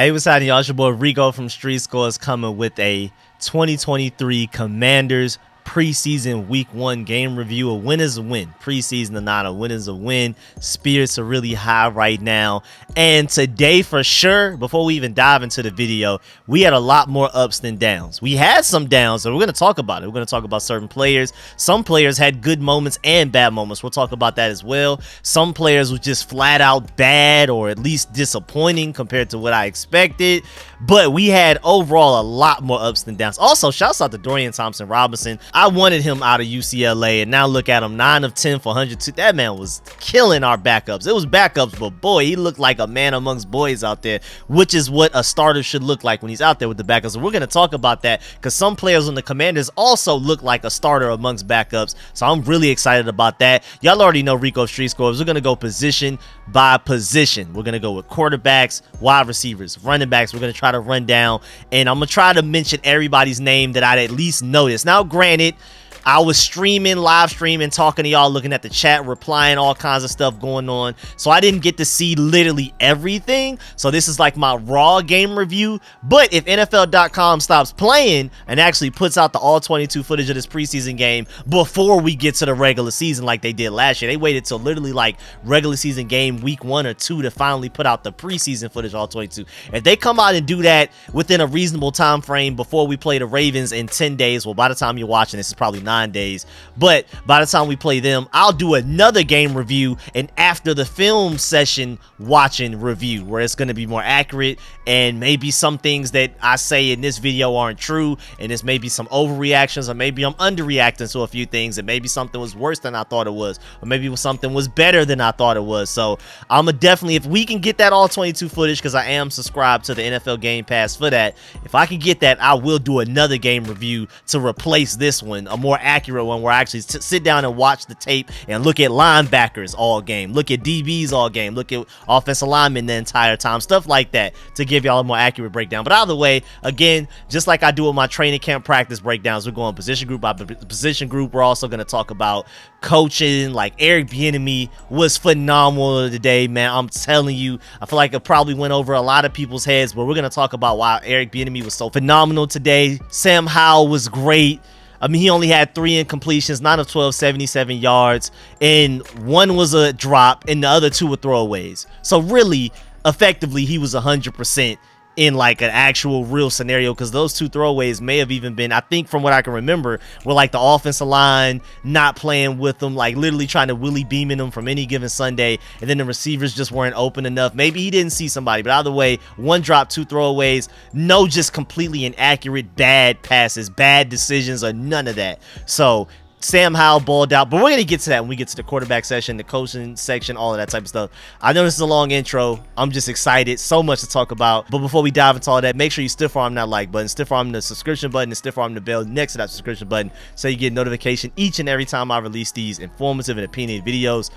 Hey, what's happening, y'all? It's your boy Rico from Street Scores coming with a 2023 Commanders preseason week 1 game review. A win is a win. Preseason or not, a win is a win. Spirits are really high right now. And today for sure, before we even dive into the video, we had a lot more ups than downs. We had some downs, and we're going to talk about it. We're going to talk about certain players. Some players had good moments and bad moments. We'll talk about that as well. Some players were just flat out bad or at least disappointing compared to what I expected. But we had overall a lot more ups than downs. Also, shouts out to Dorian Thompson-Robinson. I wanted him out of UCLA, and now look at him, 9 of 10 for 102. That man was killing our backups. It was backups, but boy, he looked like a man amongst boys out there, which is what a starter should look like when he's out there with the backups. And we're going to talk about that because some players on the Commanders also look like a starter amongst backups. So I'm really excited about that. Y'all already know Rico Street Scores. We're going to go position by position. We're going to go with quarterbacks, wide receivers, running backs. We're going to try to run down, and I'm going to try to mention everybody's name that I'd at least notice. Now, granted, I was streaming, live streaming, talking to y'all, looking at the chat, replying, all kinds of stuff going on. So I didn't get to see literally everything. So this is like my raw game review. But if NFL.com stops playing and actually puts out the all 22 footage of this preseason game before we get to the regular season like they did last year, they waited till literally like regular season game week 1 or 2 to finally put out the preseason footage all 22. If they come out and do that within a reasonable time frame before we play the Ravens in 10 days, well, by the time you're watching this, it's probably 9 days, but by the time we play them, I'll do another game review and after the film session watching review where it's going to be more accurate, and maybe some things that I say in this video aren't true, and there's maybe some overreactions, or maybe I'm underreacting to a few things, and maybe something was worse than I thought it was, or maybe something was better than I thought it was. So I'm gonna definitely, if we can get that all 22 footage, because I am subscribed to the NFL Game Pass for that, if I can get that, I will do another game review to replace this one, a more accurate one where I actually sit down and watch the tape and look at linebackers all game, look at DBs all game, look at offensive linemen the entire time, stuff like that, to give y'all a more accurate breakdown. But either way, again, just like I do with my training camp practice breakdowns, we're going position group by position group. We're also going to talk about coaching. Like Eric Bieniemy was phenomenal today, man. I'm telling you, I feel like it probably went over a lot of people's heads, but we're going to talk about why Eric Bieniemy was so phenomenal today. Sam Howell was great. I mean, he only had 3 incompletions, 9 of 12, 77 yards, and 1 was a drop, and the other 2 were throwaways. So really, effectively, he was 100% in like an actual real scenario, because those 2 throwaways may have even been, I think from what I can remember, were like the offensive line not playing with them, like literally trying to Willie beaming them from any given Sunday, and then the receivers just weren't open enough. Maybe he didn't see somebody, but either way, 1 drop, 2 throwaways, no just completely inaccurate bad passes, bad decisions, or none of that. So Sam Howell balled out, but we're going to get to that when we get to the quarterback section, the coaching section, all of that type of stuff. I know this is a long intro. I'm just excited. So much to talk about. But before we dive into all that, make sure you stiff arm that like button, stiff arm the subscription button, and stiff arm the bell next to that subscription button so you get notification each and every time I release these informative and opinionated videos.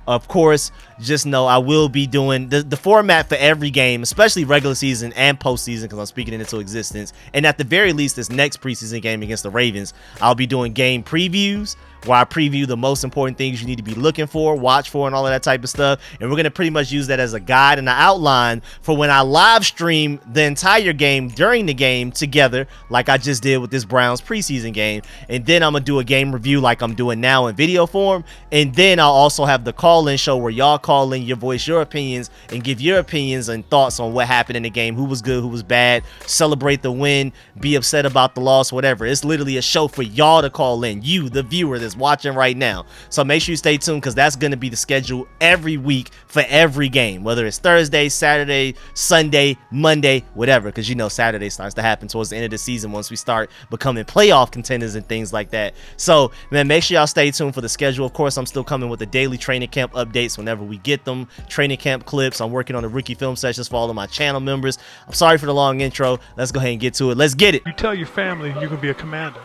Of course, just know I will be doing the format for every game, especially regular season and postseason, because I'm speaking it into existence. And at the very least, this next preseason game against the Ravens, I'll be doing game previews where I preview the most important things you need to be looking for, watch for, and all of that type of stuff. And we're going to pretty much use that as a guide and an outline for when I live stream the entire game during the game together, like I just did with this Browns preseason game. And then I'm going to do a game review like I'm doing now in video form. And then I'll also have the call-in show where y'all call in, your voice your opinions, and give your opinions and thoughts on what happened in the game, who was good, who was bad, celebrate the win, be upset about the loss, whatever. It's literally a show for y'all to call in, you, the viewer that's watching right now. So make sure you stay tuned, because that's going to be the schedule every week for every game, whether it's Thursday, Saturday, Sunday, Monday, whatever, because you know Saturday starts to happen towards the end of the season once we start becoming playoff contenders and things like that. So man, make sure y'all stay tuned for the schedule. Of course, I'm still coming with the daily training camp updates whenever we get them, training camp clips. I'm working on the rookie film sessions for all of my channel members. I'm sorry for the long intro. Let's go ahead and get to it. Let's get it. You tell your family you can be a commander.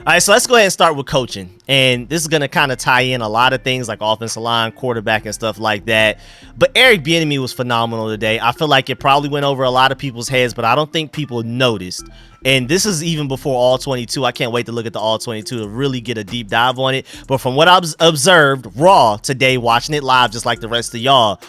All right, so let's go ahead and start with coaching. And this is going to kind of tie in a lot of things like offensive line, quarterback, and stuff like that. But Eric Bieniemy was phenomenal today. I feel like it probably went over a lot of people's heads, but I don't think people noticed. And this is even before All 22. I can't wait to look at the All 22 to really get a deep dive on it. But from what I've observed raw today, watching it live just like the rest of y'all,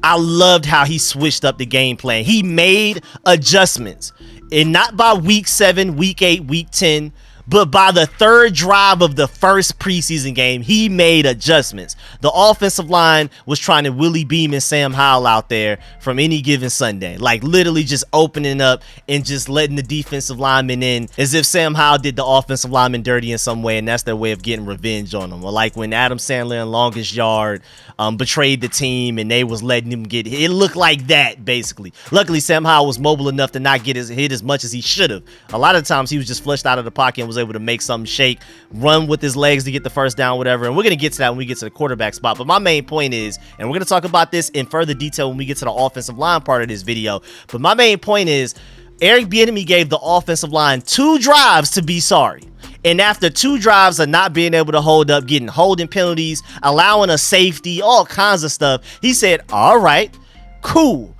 I loved how he switched up the game plan. He made adjustments. And not by week 7, week 8, week 10, but by the third drive of the first preseason game, he made adjustments. The offensive line was trying to Willie Beam and Sam Howell out there from any given Sunday. Like literally just opening up and just letting the defensive linemen in as if Sam Howell did the offensive linemen dirty in some way, and that's their way of getting revenge on them. Or like when Adam Sandler in Longest Yard betrayed the team and they was letting him get hit. It looked like that, basically. Luckily, Sam Howell was mobile enough to not get hit as much as he should have. A lot of times he was just flushed out of the pocket and was able to make something shake, run with his legs to get the first down, whatever. And we're going to get to that when we get to the quarterback spot. But my main point is, and we're going to talk about this in further detail when we get to the offensive line part of this video. But my main point is, Eric Bieniemy gave the offensive line 2 drives to be sorry. And after 2 drives of not being able to hold up, getting holding penalties, allowing a safety, all kinds of stuff, he said, all right, cool.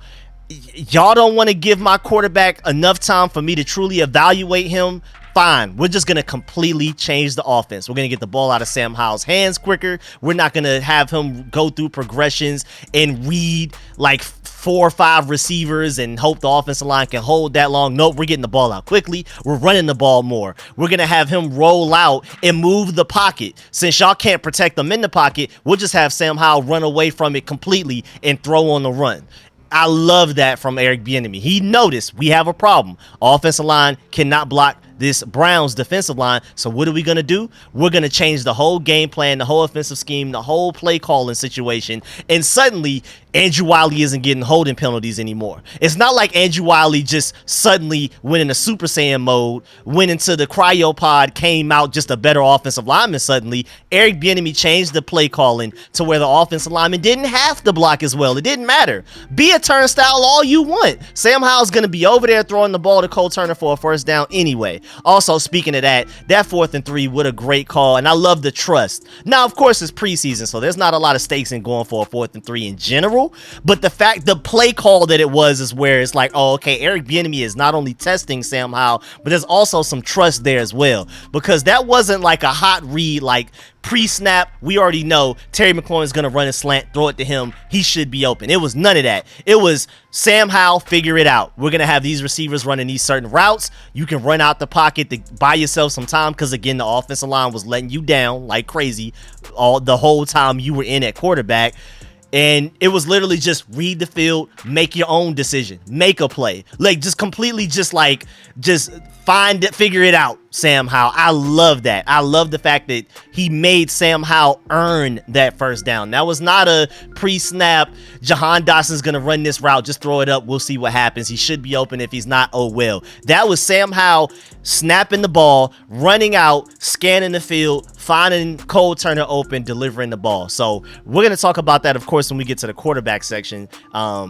Y'all don't want to give my quarterback enough time for me to truly evaluate him. Fine, we're just going to completely change the offense. We're going to get the ball out of Sam Howell's hands quicker. We're not going to have him go through progressions and read like 4 or 5 receivers and hope the offensive line can hold that long. Nope, we're getting the ball out quickly. We're running the ball more. We're going to have him roll out and move the pocket. Since y'all can't protect them in the pocket, we'll just have Sam Howell run away from it completely and throw on the run. I love that from Eric Bieniemy. He noticed we have a problem. Offensive line cannot block this Browns defensive line. So what are we going to do? We're going to change the whole game plan, the whole offensive scheme, the whole play calling situation. And suddenly Andrew Wiley isn't getting holding penalties anymore. It's not like Andrew Wiley just suddenly went into Super Saiyan mode, went into the cryopod, came out just a better offensive lineman suddenly. Eric Bieniemy changed the play calling to where the offensive lineman didn't have to block as well. It didn't matter. Be a turnstile all you want. Sam Howell's going to be over there throwing the ball to Cole Turner for a first down anyway. Also, speaking of that 4th and 3, what a great call. And I love the trust. Now, of course, it's preseason, so there's not a lot of stakes in going for a 4th and 3 in general. But the play call that it was is where it's like, oh, okay, Eric Bieniemy is not only testing Sam Howell, but there's also some trust there as well. Because that wasn't like a hot read, like pre-snap, we already know Terry McLaurin's going to run a slant, throw it to him. He should be open. It was none of that. It was Sam Howell, figure it out. We're going to have these receivers running these certain routes. You can run out the pocket to buy yourself some time because, again, the offensive line was letting you down like crazy the whole time you were in at quarterback. And it was literally just read the field, make your own decision, make a play. Like, just completely just find it, figure it out, Sam Howell. I love that. I love the fact that he made Sam Howell earn that first down. That was not a pre-snap, Jahan Dotson's going to run this route, just throw it up, we'll see what happens. He should be open. If he's not, oh well. That was Sam Howell snapping the ball, running out, scanning the field, finding Cole Turner open, delivering the ball. So we're going to talk about that, of course, when we get to the quarterback section,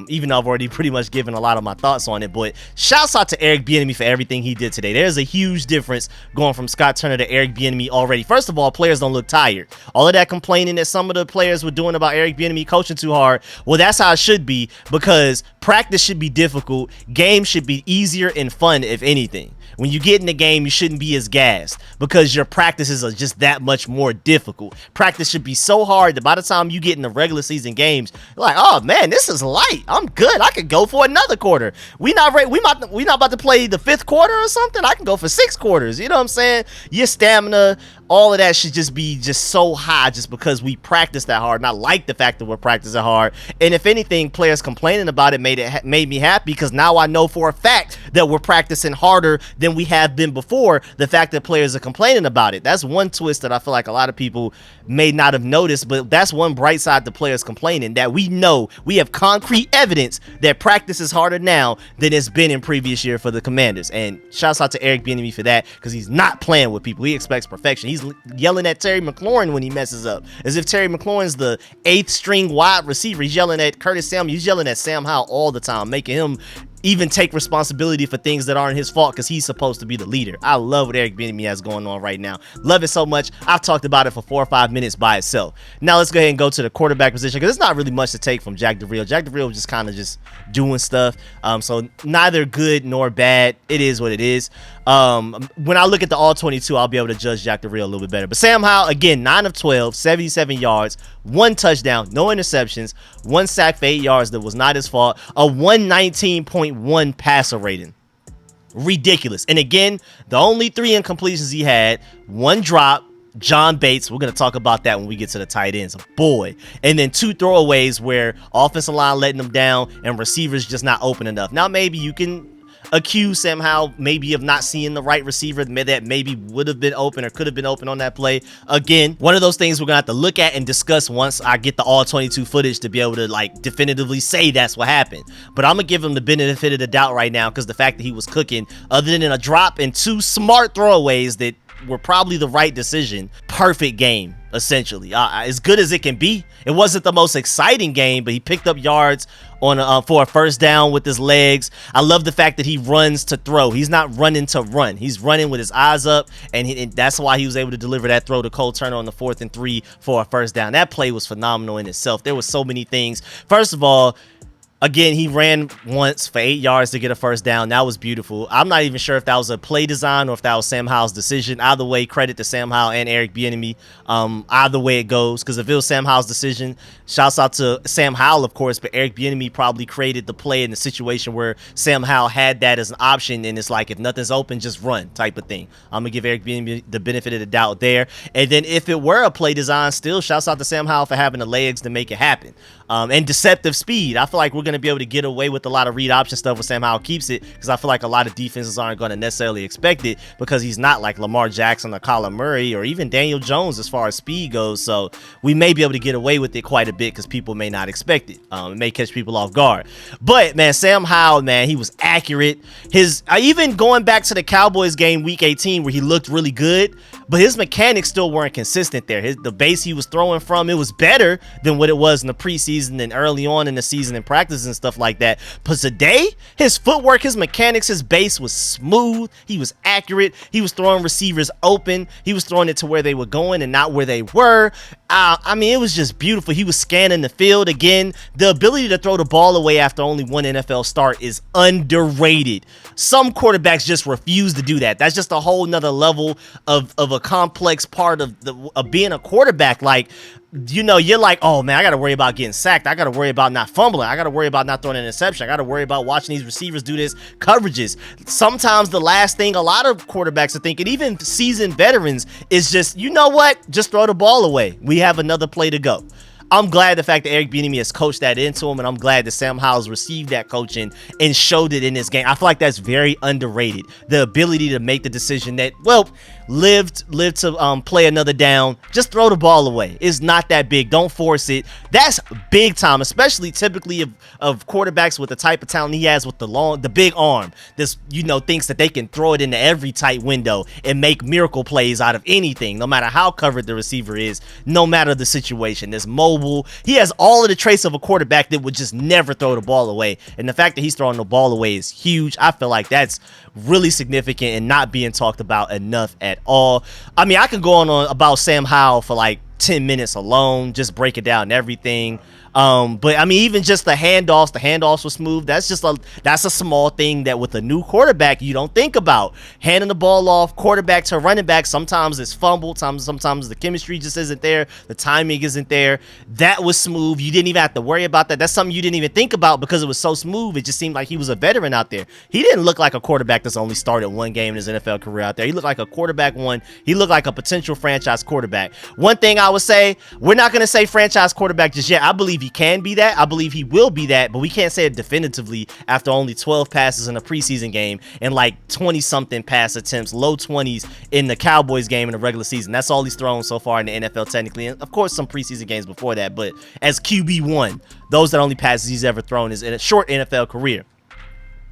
even though I've already pretty much given a lot of my thoughts on it. But shouts out to Eric Bieniemy for everything he did today. There's a huge difference going from Scott Turner to Eric Bieniemy already. First of all, players don't look tired. All of that complaining that some of the players were doing about Eric Bieniemy coaching too hard, well, that's how it should be, because practice should be difficult. Games should be easier and fun, if anything. When you get in the game, you shouldn't be as gassed because your practices are just that much more difficult. Practice should be so hard that by the time you get in the regular season games, you're like, oh man, this is light. I'm good. I could go for another quarter. We not about to play the 5th quarter or something. I can go for 6 quarters. You know what I'm saying? Your stamina, all of that should just be just so high just because we practice that hard. And I like the fact that we're practicing hard. And if anything, players complaining about it made me happy, because now I know for a fact that we're practicing harder than we have been before. The fact that players are complaining about it, that's one twist that I feel like a lot of people may not have noticed, but that's one bright side to players complaining, that we know we have concrete evidence that practice is harder now than it's been in previous year for the Commanders. And shouts out to Eric Bieniemy for that, because he's not playing with people. He expects perfection. He's yelling at Terry McLaurin when he messes up, as if Terry McLaurin's the 8th string wide receiver. He's yelling at Curtis Samuel. He's yelling at Sam Howell all the time, making him even take responsibility for things that aren't his fault because he's supposed to be the leader. I love what Eric Bieniemy has going on right now. Love it so much. I've talked about it for 4 or 5 minutes by itself. Now let's go ahead and go to the quarterback position because there's not really much to take from Jack Del Rio. Jack Del Rio was just kind of just doing stuff. So neither good nor bad. It is what it is. When I look at the all 22, I'll be able to judge Jack Del Rio a little bit better. But Sam Howell, again, 9 of 12, 77 yards, 1 touchdown, no interceptions, 1 sack for 8 yards that was not his fault, a 119.1 passer rating. Ridiculous. And again, the only 3 incompletions he had, 1 drop, John Bates, we're going to talk about that when we get to the tight ends, boy, and then 2 throwaways where offensive line letting them down and receivers just not open enough. Now maybe you can accuse Sam Howell maybe of not seeing the right receiver that maybe would have been open or could have been open on that play. Again, one of those things we're gonna have to look at and discuss once I get the all 22 footage to be able to like definitively say that's what happened. But I'm gonna give him the benefit of the doubt right now because the fact that he was cooking, other than a drop and 2 smart throwaways that were probably the right decision, perfect game essentially, as good as it can be. It wasn't the most exciting game, but he picked up yards on for a first down with his legs. I love the fact that he runs to throw. He's not running to run. He's running with his eyes up, and that's why he was able to deliver that throw to Cole Turner on the 4th and 3 for a first down. That play was phenomenal in itself. There were so many things. First of all, again, he ran once for 8 yards to get a first down. That was beautiful. I'm not even sure if that was a play design or if that was Sam Howell's decision. Either way, credit to Sam Howell and Eric Bieniemy. Either way it goes, because if it was Sam Howell's decision, shouts out to Sam Howell, of course, but Eric Bieniemy probably created the play in the situation where Sam Howell had that as an option, and it's like, if nothing's open, just run type of thing. I'm going to give Eric Bieniemy the benefit of the doubt there. And then if it were a play design, still shouts out to Sam Howell for having the legs to make it happen. And deceptive speed. I feel like we're going to be able to get away with a lot of read option stuff when Sam Howell keeps it, because I feel like a lot of defenses aren't going to necessarily expect it because he's not like Lamar Jackson or Kyler Murray or even Daniel Jones as far as speed goes. So we may be able to get away with it quite a bit because people may not expect it. It may catch people off guard. But man, Sam Howell, man, he was accurate. Even going back to the Cowboys game week 18 where he looked really good, but his mechanics still weren't consistent there. The base he was throwing from, it was better than what it was in the preseason and early on in the season and practice and stuff like that. But today, his footwork, his mechanics, his base was smooth. He was accurate. He was throwing receivers open. He was throwing it to where they were going and not where they were. I mean, it was just beautiful. He was scanning the field. Again, the ability to throw the ball away after only 1 NFL start is underrated. Some quarterbacks just refuse to do that. That's just a whole nother level of a complex part of being a quarterback. Like, you know, you're like, oh man, I got to worry about getting sacked. I got to worry about not fumbling. I got to worry about not throwing an interception. I got to worry about watching these receivers do this coverages. Sometimes the last thing a lot of quarterbacks are thinking, even seasoned veterans, is just, you know what? Just throw the ball away. We have another play to go. I'm glad the fact that Eric Bieniemy has coached that into him, and I'm glad that Sam Howell's received that coaching and showed it in this game. I feel like that's very underrated. The ability to make the decision that, well, live to play another down. Just throw the ball away. It's not that big. Don't force it. That's big time, especially typically of quarterbacks with the type of talent he has with the big arm. This, you know, thinks that they can throw it into every tight window and make miracle plays out of anything, no matter how covered the receiver is, no matter the situation. This mobile. He has all of the traits of a quarterback that would just never throw the ball away. And the fact that he's throwing the ball away is huge. I feel like that's really significant and not being talked about enough at all. I mean, I can go on about Sam Howell for like 10 minutes alone, just break it down and everything. But I mean, even just the handoffs were smooth. That's a small thing that with a new quarterback you don't think about. Handing the ball off quarterback to running back, sometimes it's fumbled, sometimes the chemistry just isn't there, the timing isn't there. That was smooth. You didn't even have to worry about that. That's something you didn't even think about because it was so smooth. It just seemed like he was a veteran out there. He didn't look like a quarterback that's only started 1 game in his NFL career out there. He looked like a quarterback one. He looked like a potential franchise quarterback. One thing I would say, we're not going to say franchise quarterback just yet. I believe he can be that. I believe he will be that, but we can't say it definitively after only 12 passes in a preseason game and like 20 something pass attempts, low 20s in the Cowboys game in the regular season. That's all he's thrown so far in the NFL technically, and of course some preseason games before that, but as QB1, those are the only passes he's ever thrown is in a short NFL career.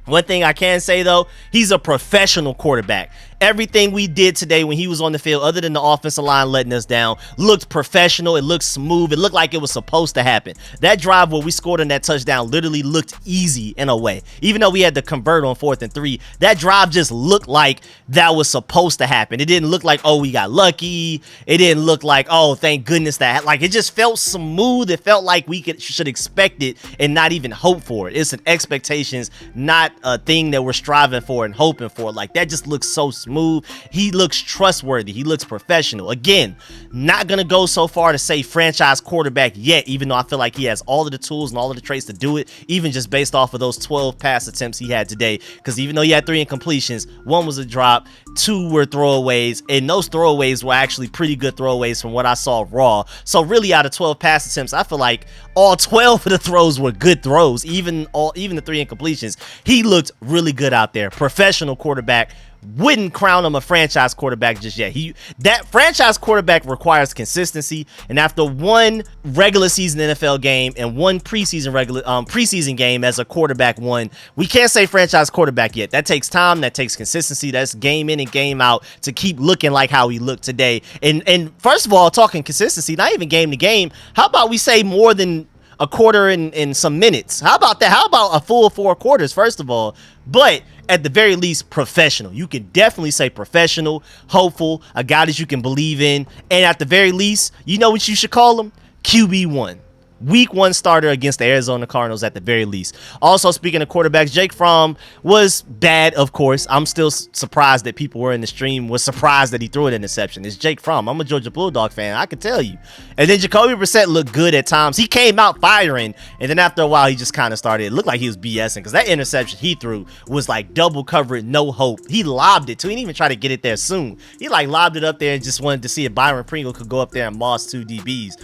One thing I can say though, he's a professional quarterback. Everything we did today when he was on the field, other than the offensive line letting us down, looked professional. It looked smooth. It looked like it was supposed to happen. That drive where we scored on that touchdown literally looked easy in a way. Even though we had to convert on 4th and 3, that drive just looked like that was supposed to happen. It didn't look like, oh, we got lucky. It didn't look like, oh, thank goodness that. Like, it just felt smooth. It felt like we should expect it and not even hope for it. It's an expectations, not a thing that we're striving for and hoping for. Like, that just looks so smooth. He looks trustworthy. He looks professional. Again, not gonna go so far to say franchise quarterback yet, even though I feel like he has all of the tools and all of the traits to do it, even just based off of those 12 pass attempts he had today. Because even though he had 3 incompletions, 1 was a drop, 2 were throwaways, and those throwaways were actually pretty good throwaways from what I saw raw. So really, out of 12 pass attempts, I feel like all 12 of the throws were good throws, even the 3 incompletions. He looked really good out there. Professional quarterback. Wouldn't crown him a franchise quarterback just yet. That franchise quarterback requires consistency, and after 1 regular season NFL game and 1 preseason game as a quarterback 1, we can't say franchise quarterback yet. That takes time, that takes consistency, that's game in and game out to keep looking like how he looked today. And first of all, talking consistency, not even game to game, how about we say more than a quarter in some minutes? How about that? How about a full 4 quarters, first of all? But at the very least, professional. You can definitely say professional, hopeful, a guy that you can believe in. And at the very least, you know what you should call him? QB1. Week 1 starter against the Arizona Cardinals at the very least. Also, speaking of quarterbacks, Jake Fromm was bad, of course. I'm still surprised that people were in the stream was surprised that he threw an interception. It's Jake Fromm. I'm a Georgia Bulldog fan, I can tell you. And then Jacoby Brissett looked good at times. He came out firing, and then after a while, he just kind of started. It looked like he was BSing because that interception he threw was like double covered, no hope. He lobbed it too. He didn't even try to get it there soon. He like lobbed it up there and just wanted to see if Byron Pringle could go up there and moss 2 DBs.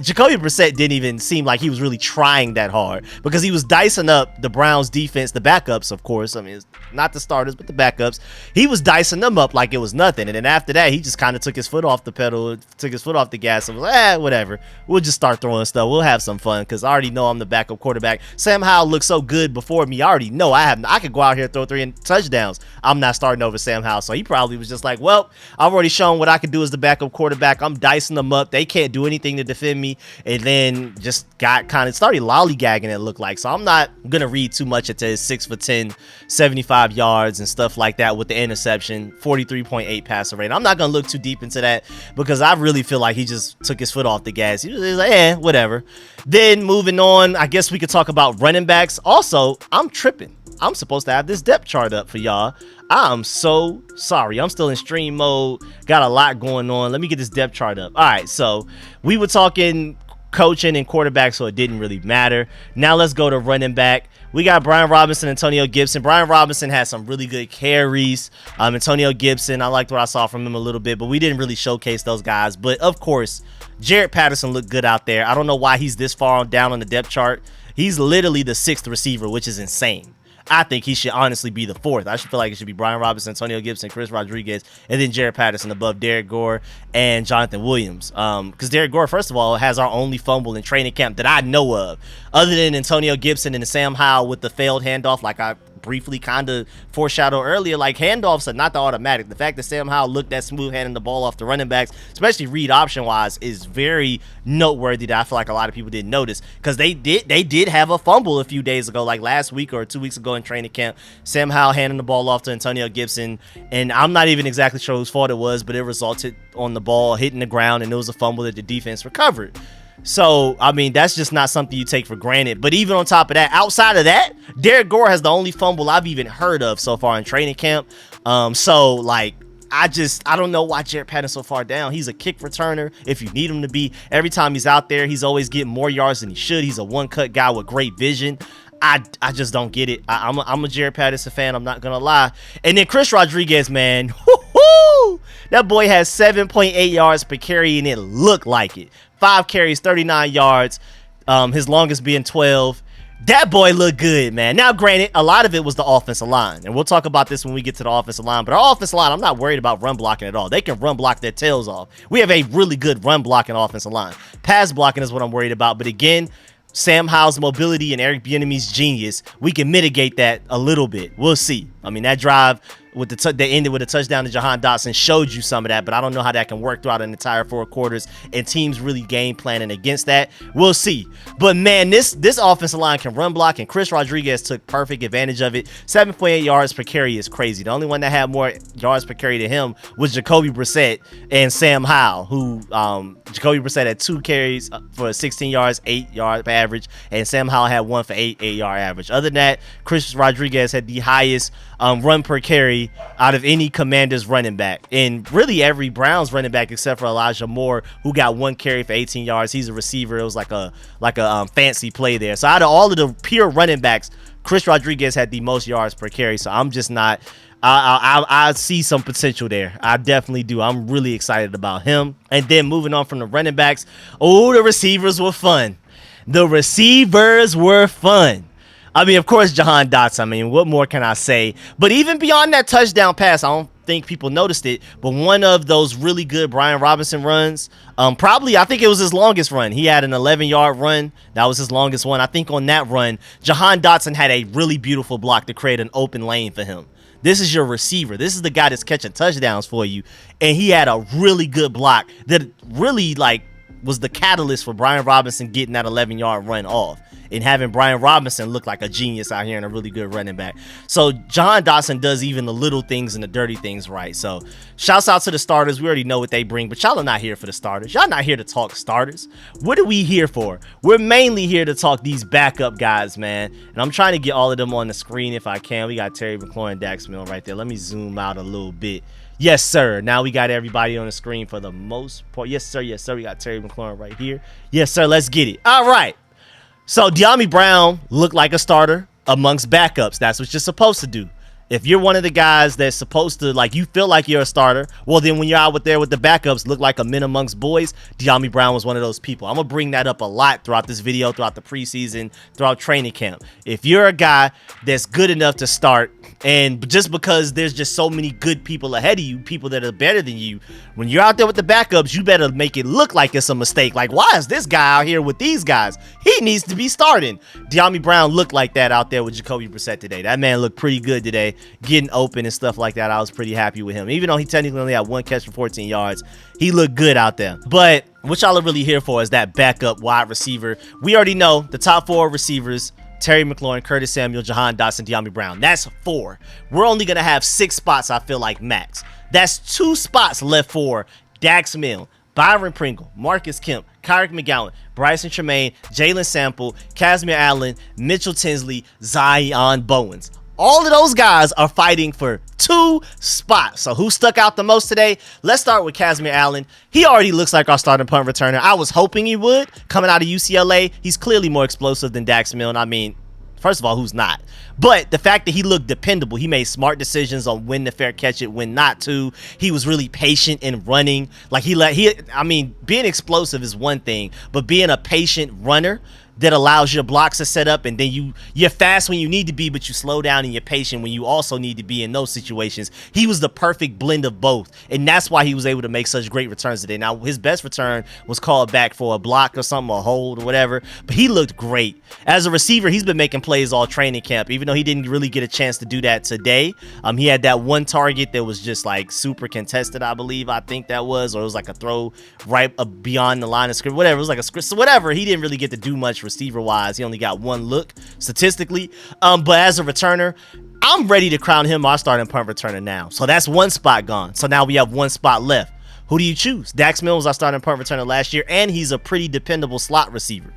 Jacoby Brissett didn't even seem like he was really trying that hard because he was dicing up the Browns defense, the backups, of course. I mean, it's not the starters, but the backups. He was dicing them up like it was nothing. And then after that, he just kind of took his foot off the pedal, took his foot off the gas, and was like, whatever. We'll just start throwing stuff. We'll have some fun because I already know I'm the backup quarterback. Sam Howell looked so good before me. I already know I could go out here and throw 3 touchdowns. I'm not starting over Sam Howell. So he probably was just like, well, I've already shown what I can do as the backup quarterback. I'm dicing them up. They can't do anything to defend me. And then just got kind of started lollygagging, it looked like. So I'm not going to read too much into his 6'10", 75 yards and stuff like that with the interception, 43.8 passer rate. I'm not going to look too deep into that because I really feel like he just took his foot off the gas. He was like, whatever. Then moving on, I guess we could talk about running backs. Also, I'm tripping. I'm supposed to have this depth chart up for y'all. I'm so sorry. I'm still in stream mode. Got a lot going on. Let me get this depth chart up. All right, so we were talking coaching and quarterback, so it didn't really matter. Now let's go to running back. We got Brian Robinson, Antonio Gibson. Brian Robinson had some really good carries. Antonio Gibson, I liked what I saw from him a little bit, but we didn't really showcase those guys. But of course, Jared Patterson looked good out there. I don't know why he's this far down on the depth chart. He's literally the 6th receiver, which is insane. I think he should honestly be the 4th. I should feel like it should be Brian Robinson, Antonio Gibson, Chris Rodriguez, and then Jared Patterson above Derek Gore and Jonathan Williams. Because Derek Gore, first of all, has our only fumble in training camp that I know of, other than Antonio Gibson and Sam Howell with the failed handoff, like I briefly kind of foreshadowed earlier. Like, handoffs are not the automatic. The fact that Sam Howell looked that smooth handing the ball off the running backs, especially read option wise, is very noteworthy that I feel like a lot of people didn't notice, because they did have a fumble a few days ago, like last week or 2 weeks ago in training camp. Sam Howell handing the ball off to Antonio Gibson, and I'm not even exactly sure whose fault it was, but it resulted on the ball hitting the ground, and it was a fumble that the defense recovered. So, I mean, that's just not something you take for granted. But even on top of that, outside of that, Derek Gore has the only fumble I've even heard of so far in training camp. So, like, I don't know why Jared Patterson so far down. He's a kick returner if you need him to be. Every time he's out there, he's always getting more yards than he should. He's a one-cut guy with great vision. I just don't get it. I'm a Jared Patterson fan. I'm not going to lie. And then Chris Rodriguez, man. Woo-hoo! That boy has 7.8 yards per carry, and it looked like it. 5 carries, 39 yards. His longest being 12. That boy looked good, man. Now, granted, a lot of it was the offensive line, and we'll talk about this when we get to the offensive line. But our offensive line, I'm not worried about run blocking at all. They can run block their tails off. We have a really good run blocking offensive line. Pass blocking is what I'm worried about. But again, Sam Howell's mobility and Eric Bieniemy's genius, we can mitigate that a little bit. We'll see. I mean, that drive with they ended with a touchdown to Jahan Dotson showed you some of that, but I don't know how that can work throughout an entire 4 quarters and teams really game planning against that. We'll see. But man, this offensive line can run block, and Chris Rodriguez took perfect advantage of it. 7.8 yards per carry is crazy. The only one that had more yards per carry than him was Jacoby Brissett and Sam Howell, who Jacoby Brissett had 2 carries for 16 yards, 8 yards per average, and Sam Howell had 1 for 8-yard average. Other than that, Chris Rodriguez had the highest run per carry out of any Commanders running back, and really every Browns running back except for Elijah Moore, who got 1 carry for 18 yards. He's a receiver. It was like a fancy play there. So out of all of the pure running backs, Chris Rodriguez had the most yards per carry. So I'm just not. I see some potential there. I definitely do. I'm really excited about him. And then moving on from the running backs, the receivers were fun. The receivers were fun. I mean, of course, Jahan Dotson. I mean, what more can I say? But even beyond that touchdown pass, I don't think people noticed it, but one of those really good Brian Robinson runs, probably, I think it was his longest run. He had an 11-yard run. That was his longest one. I think on that run, Jahan Dotson had a really beautiful block to create an open lane for him. This is your receiver. This is the guy that's catching touchdowns for you. And he had a really good block that really was the catalyst for Brian Robinson getting that 11-yard run off and having Brian Robinson look like a genius out here and a really good running back. So Jahan Dotson does even the little things and the dirty things right. So shouts out to the starters. We already know what they bring, but y'all are not here for the starters. Y'all not here to talk starters. What are we here for? We're mainly here to talk these backup guys, man. And I'm trying to get all of them on the screen if I can. We got Terry McLaurin and Dax Milne right there. Let me zoom out a little bit. Yes, sir. Now we got everybody on the screen for the most part. Yes, sir. Yes, sir. We got Terry McLaurin right here. Yes, sir. Let's get it. All right. So Dyami Brown looked like a starter amongst backups. That's what you're supposed to do. If you're one of the guys that's supposed to, you feel like you're a starter, well, then when you're out there with the backups, look like a men amongst boys, Dyami Brown was one of those people. I'm going to bring that up a lot throughout this video, throughout the preseason, throughout training camp. If you're a guy that's good enough to start, and just because there's just so many good people ahead of you, people that are better than you, when you're out there with the backups, you better make it look like it's a mistake. Like, why is this guy out here with these guys? He needs to be starting. Dyami Brown looked like that out there with Jacoby Brissett today. That man looked pretty good today, getting open and stuff like that. I was pretty happy with him. Even though he technically only had 1 catch for 14 yards, he looked good out there. But what y'all are really here for is that backup wide receiver. We already know the top 4 receivers: Terry McLaurin, Curtis Samuel, Jahan Dotson, Dyami Brown. That's 4. We're only going to have 6 spots, I feel like, max. That's 2 spots left for Dax Milne, Byron Pringle, Marcus Kemp, Kyrick McGowan, Bryson Tremaine, Jalen Sample, Kazmir Allen, Mitchell Tinsley, Zion Bowens. All of those guys are fighting for 2 spots. So who stuck out the most today? Let's start with Kazmir Allen. He already looks like our starting punt returner. I was hoping he would. Coming out of UCLA, he's clearly more explosive than Dax Milne. I mean, first of all, who's not? But the fact that he looked dependable, he made smart decisions on when to fair catch it, when not to. He was really patient in running. I mean, being explosive is one thing, but being a patient runner that allows your blocks to set up, and then you're fast when you need to be, but you slow down and you're patient when you also need to be in those situations. He was the perfect blend of both, and that's why he was able to make such great returns today. Now, his best return was called back for a block or something, a hold or whatever, but he looked great. As a receiver, he's been making plays all training camp, even though he didn't really get a chance to do that today. He had that one target that was just super contested, I think that was, or it was like a throw right beyond the line of scrimmage, whatever. It was like a script, so whatever. He didn't really get to do much receiver wise. He only got 1 look statistically, but as a returner, I'm ready to crown him our starting punt returner now. So that's 1 spot gone. So now we have 1 spot left. Who do you choose? Dax Milne was our starting punt returner last year, and he's a pretty dependable slot receiver.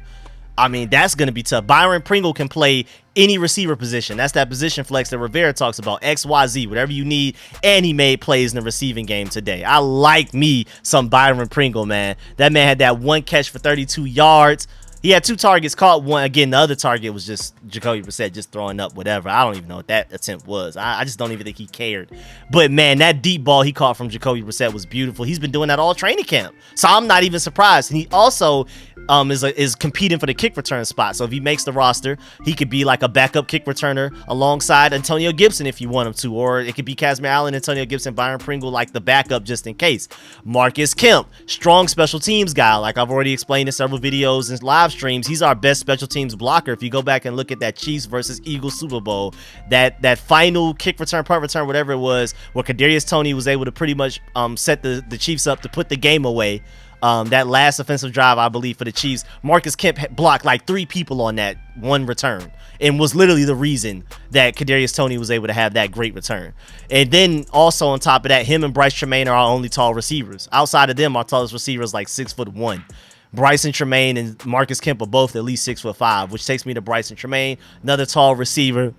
I mean, that's going to be tough. Byron Pringle can play any receiver position. That's that position flex that Rivera talks about. XYZ, whatever you need. And he made plays in the receiving game today. I like me some Byron Pringle, man. That man had that 1 catch for 32 yards. He had 2 targets, caught 1. Again, the other target was just Jacoby Brissett just throwing up whatever. I don't even know what that attempt was. I just don't even think he cared. But, man, that deep ball he caught from Jacoby Brissett was beautiful. He's been doing that all training camp. So I'm not even surprised. And he also is competing for the kick return spot. So if he makes the roster, he could be like a backup kick returner alongside Antonio Gibson if you want him to. Or it could be Kazmir Allen, Antonio Gibson, Byron Pringle, like the backup just in case. Marcus Kemp, strong special teams guy. Like I've already explained in several videos and live live streams, he's our best special teams blocker. If you go back and look at that Chiefs versus Eagles Super Bowl, that final kick return, punt return, whatever it was, where Kadarius Toney was able to pretty much set the Chiefs up to put the game away. That last offensive drive, I believe, for the Chiefs, Marcus Kemp blocked like 3 people on that one return and was literally the reason that Kadarius Toney was able to have that great return. And then also on top of that, him and Bryce Tremaine are our only tall receivers. Outside of them, our tallest receiver is like 6'1". Bryson Tremaine and Marcus Kemp are both at least 6'5", which takes me to Bryson Tremaine, another tall receiver.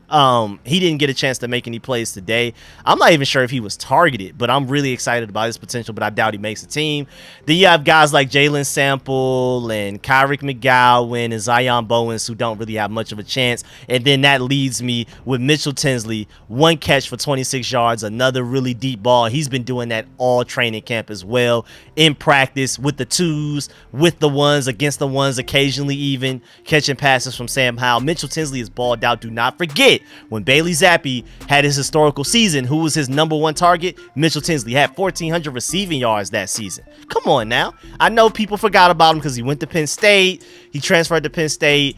He didn't get a chance to make any plays today. I'm not even sure if he was targeted, but I'm really excited about his potential, but I doubt he makes a team. Then you have guys like Jalen Sample and Kyrick McGowan and Zion Bowens who don't really have much of a chance. And then that leads me with Mitchell Tinsley, 1 catch for 26 yards, another really deep ball. He's been doing that all training camp as well, in practice with the twos, with the ones, against the ones, occasionally even catching passes from Sam Howell. Mitchell Tinsley is balled out. Do not forget, when Bailey Zappi had his historical season, who was his #1 target? Mitchell Tinsley had 1,400 receiving yards that season. Come on now. I know people forgot about him because he went to Penn State. He transferred to Penn State.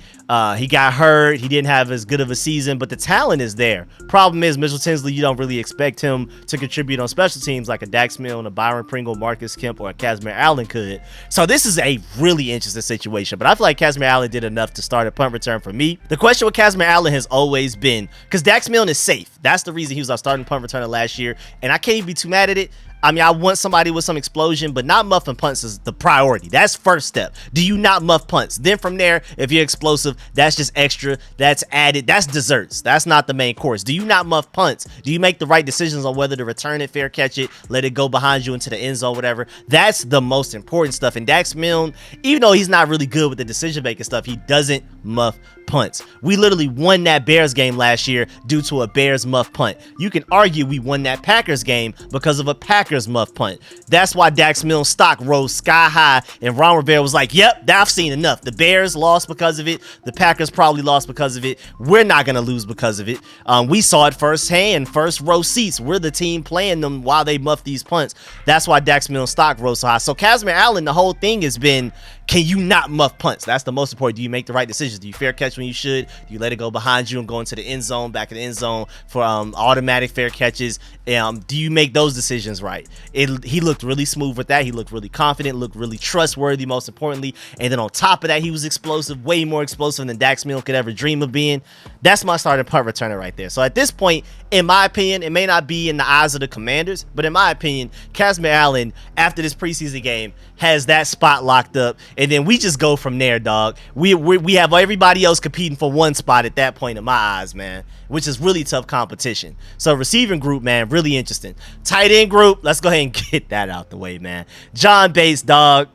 He got hurt. He didn't have as good of a season, but the talent is there. Problem is, Mitchell Tinsley, you don't really expect him to contribute on special teams like a Dax Milne, a Byron Pringle, Marcus Kemp, or a Casimir Allen could. So this is a really interesting situation, but I feel like Casimir Allen did enough to start a punt return for me. The question with Casimir Allen has always been, because Dax Milne is safe. That's the reason he was our starting punt returner last year, and I can't even be too mad at it. I mean, I want somebody with some explosion, but not muffing punts is the priority. That's first step. Do you not muff punts? Then from there, if you're explosive, that's just extra. That's added. That's desserts. That's not the main course. Do you not muff punts? Do you make the right decisions on whether to return it, fair catch it, let it go behind you into the end zone, whatever? That's the most important stuff. And Dax Milne, even though he's not really good with the decision-making stuff, he doesn't muff punts. We literally won that Bears game last year due to a Bears muff punt. You can argue we won that Packers game because of a Packers muff punt. That's why Dax Milne's stock rose sky high, and Ron Rivera was like, yep, I've seen enough. The Bears lost because of it. The Packers probably lost because of it. We're not going to lose because of it. We saw it firsthand, first row seats. We're the team playing them while they muff these punts. That's why Dax Milne's stock rose so high. So Casimir Allen, the whole thing has been, can you not muff punts? That's the most important. Do you make the right decisions? Do you fair catch when you should? Do you let it go behind you and go into the end zone, back in the end zone for automatic fair catches? Do you make those decisions right? He looked really smooth with that. He looked really confident, looked really trustworthy, most importantly. And then on top of that, he was explosive, way more explosive than Dax Milne could ever dream of being. That's my starting punt returner right there. So at this point, in my opinion, it may not be in the eyes of the Commanders, but in my opinion, Casimir Allen, after this preseason game, has that spot locked up. And then we just go from there, dog. We have everybody else competing for one spot at that point in my eyes, man, which is really tough competition. So receiving group, man, really interesting. Tight end group, let's go ahead and get that out the way, man. John Bates, dog,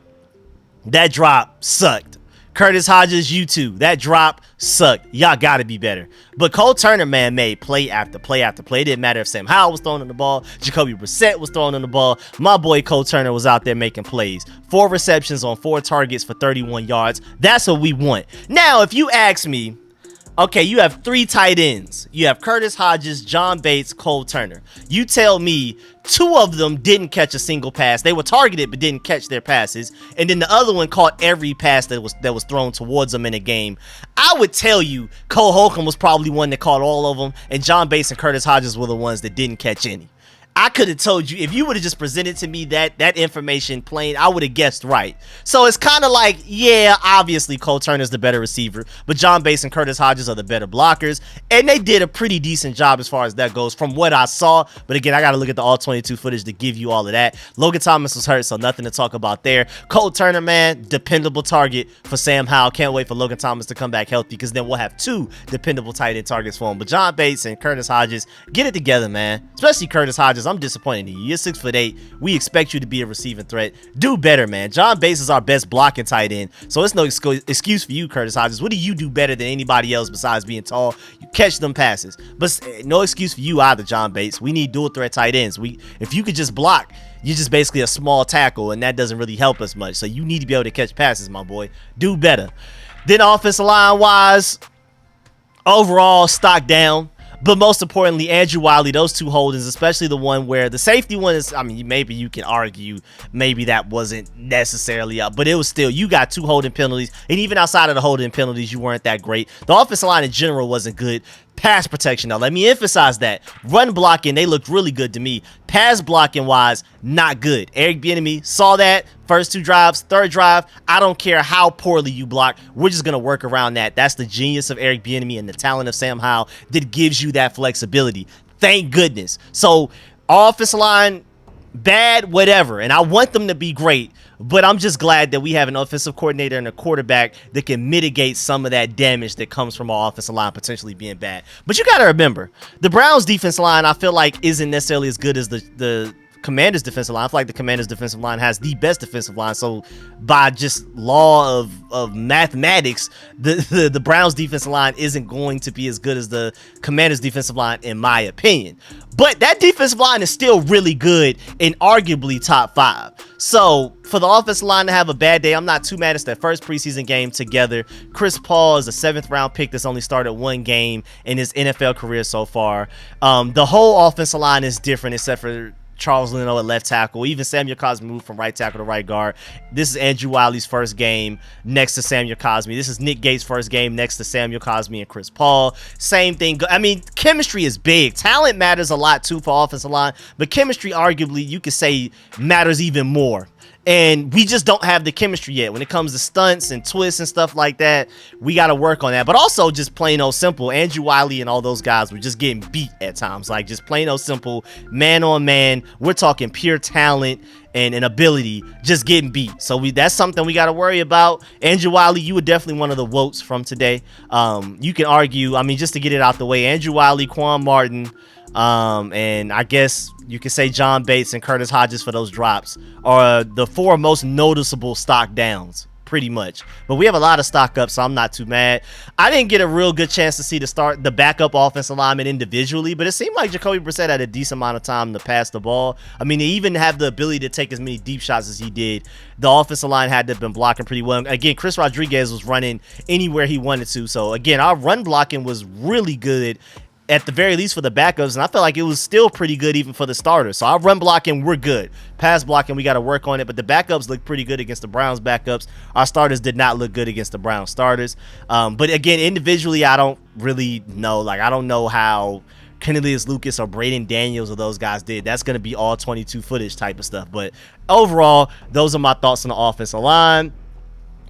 that drop sucked. Curtis Hodges, you too. That drop sucked. Y'all got to be better. But Cole Turner, man, made play after play after play. It didn't matter if Sam Howell was throwing on the ball, Jacoby Brissett was throwing on the ball. My boy Cole Turner was out there making plays. 4 receptions on 4 targets for 31 yards. That's what we want. Now, if you ask me, okay, you have 3 tight ends. You have Curtis Hodges, John Bates, Cole Turner. You tell me 2 of them didn't catch a single pass. They were targeted but didn't catch their passes. And then the other one caught every pass that was thrown towards them in a game. I would tell you Cole Holcomb was probably one that caught all of them, and John Bates and Curtis Hodges were the ones that didn't catch any. I could have told you, if you would have just presented to me that information plain, I would have guessed right. So it's kind of like, yeah, obviously Cole Turner's the better receiver, but John Bates and Curtis Hodges are the better blockers, and they did a pretty decent job as far as that goes from what I saw. But again, I got to look at the all-22 footage to give you all of that. Logan Thomas was hurt, so nothing to talk about there. Cole Turner, man, dependable target for Sam Howell. Can't wait for Logan Thomas to come back healthy, because then we'll have 2 dependable tight end targets for him. But John Bates and Curtis Hodges, get it together, man. Especially Curtis Hodges. I'm disappointed in you. You're 6'8". We expect you to be a receiving threat. Do better, man. John Bates is our best blocking tight end, so it's no excuse for you, Curtis Hodges. What do you do better than anybody else besides being tall? You catch them passes. But no excuse for you either, John Bates. We need dual threat tight ends. If you could just block, you're just basically a small tackle, and that doesn't really help us much. So you need to be able to catch passes, my boy. Do better. Then offensive line wise, overall stock down. But most importantly, Andrew Wiley, those two holdings, especially the one where the safety one is, I mean, maybe you can argue maybe that wasn't necessarily up, but it was still, you got two holding penalties, and even outside of the holding penalties, you weren't that great. The offensive line in general wasn't good. Pass protection, though, let me emphasize that. Run blocking, they looked really good to me. Pass blocking wise, not good. Eric Bieniemy saw that. First two drives, third drive, I don't care how poorly you block. We're just going to work around that. That's the genius of Eric Bieniemy and the talent of Sam Howell that gives you that flexibility. Thank goodness. So, offensive line, bad, whatever. And I want them to be great, but I'm just glad that we have an offensive coordinator and a quarterback that can mitigate some of that damage that comes from our offensive line potentially being bad. But you got to remember, the Browns' defense line, I feel like, isn't necessarily as good as the Commanders' defensive line. I feel like the Commanders' defensive line has the best defensive line. So by just law of mathematics, the Browns' defensive line isn't going to be as good as the Commanders' defensive line, in my opinion. But that defensive line is still really good and arguably top 5. So for the offensive line to have a bad day, I'm not too mad. It's their first preseason game together. Chris Paul is a 7th round pick that's only started one game in his NFL career so far. The whole offensive line is different except for Charles Leno at left tackle. Even Samuel Cosmi moved from right tackle to right guard. This is Andrew Wiley's first game next to Samuel Cosmi. This is Nick Gates' first game next to Samuel Cosmi and Chris Paul. Same thing. I mean, chemistry is big. Talent matters a lot too for offensive line, but chemistry arguably you could say matters even more. And we just don't have the chemistry yet. When it comes to stunts and twists and stuff like that, we got to work on that. But also just plain old simple, Andrew Wiley and all those guys were just getting beat at times. Like just plain old simple, man on man. We're talking pure talent and an ability, just getting beat. So that's something we got to worry about. Andrew Wiley, you were definitely one of the votes from today. You can argue, I mean, just to get it out the way, Andrew Wiley, Quan Martin, and I guess you could say John Bates and Curtis Hodges for those drops are the 4 most noticeable stock downs, pretty much. But we have a lot of stock ups, so I'm not too mad. I didn't get a real good chance to see the backup offensive lineman individually, but it seemed like Jacoby Brissett had a decent amount of time to pass the ball. I mean, they even have the ability to take as many deep shots as he did. The offensive line had to have been blocking pretty well. Again, Chris Rodriguez was running anywhere he wanted to. So again, our run blocking was really good, at the very least for the backups, and I felt like it was still pretty good even for the starters. So our run blocking, we're good. Pass blocking, we got to work on it, but the backups look pretty good against the Browns backups. Our starters did not look good against the Browns starters. But again, individually, I don't really know. Like, I don't know how Cornelius Lucas or Braden Daniels or those guys did. That's going to be all 22 footage type of stuff. But overall, those are my thoughts on the offensive line.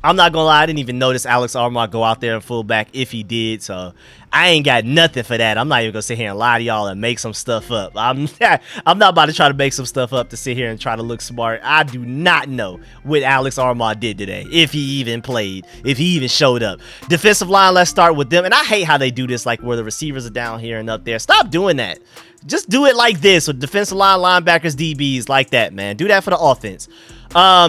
I'm not gonna lie, I didn't even notice Alex Armah go out there and fullback if he did, so I ain't got nothing for that. I'm not even gonna sit here and lie to y'all and make some stuff up. I'm not about to try to make some stuff up to sit here and try to look smart. I do not know what Alex Armah did today, if he even played, if he even showed up. Defensive line, let's start with them. And I hate how they do this, like where the receivers are down here and up there. Stop doing that. Just do it like this with defensive line, linebackers, DBs, like that, man. Do that for the offense.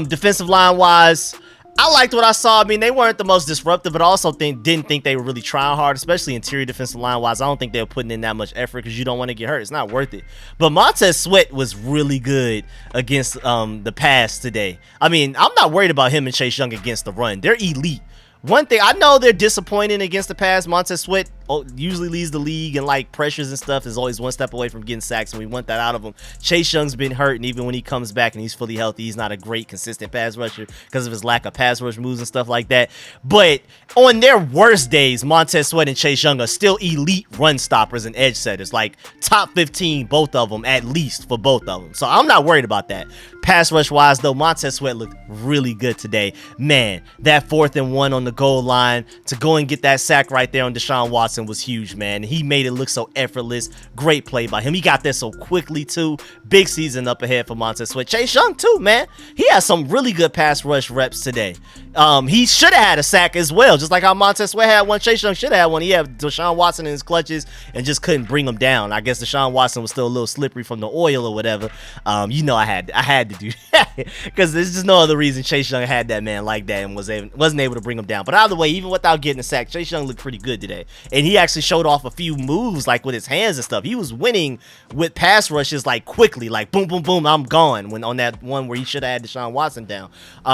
Defensive line wise, I liked what I saw. I mean, they weren't the most disruptive, but I also didn't think they were really trying hard, especially interior defensive line-wise. I don't think they were putting in that much effort because you don't want to get hurt. It's not worth it. But Montez Sweat was really good against the pass today. I mean, I'm not worried about him and Chase Young against the run. They're elite. One thing, I know they're disappointing against the pass. Montez Sweat usually leads the league and like pressures and stuff, is always one step away from getting sacks, and we want that out of him. Chase Young's been hurt, and even when he comes back and he's fully healthy, he's not a great consistent pass rusher because of his lack of pass rush moves and stuff like that. But on their worst days, Montez Sweat and Chase Young are still elite run stoppers and edge setters, like top 15, both of them, at least for both of them. So I'm not worried about that. Pass rush wise, though, Montez Sweat looked really good today. Man, that 4th and 1 on the goal line to go and get that sack right there on Deshaun Watson was huge, man. He made it look so effortless. Great play by him. He got there so quickly, too. Big season up ahead for Montez Sweat. Chase Young, too, man. He has some really good pass rush reps today. He should have had a sack as well, just like how Montez Sweat had one. Chase Young should have had one. He had Deshaun Watson in his clutches and just couldn't bring him down. I guess Deshaun Watson was still a little slippery from the oil or whatever. You know, I had to do that because there's just no other reason Chase Young had that man like that and wasn't able to bring him down. But either way, even without getting a sack, Chase Young looked pretty good today, and he actually showed off a few moves like with his hands and stuff. He was winning with pass rushes like quickly, like boom, boom, boom, I'm gone. When on that one where he should have had Deshaun Watson down.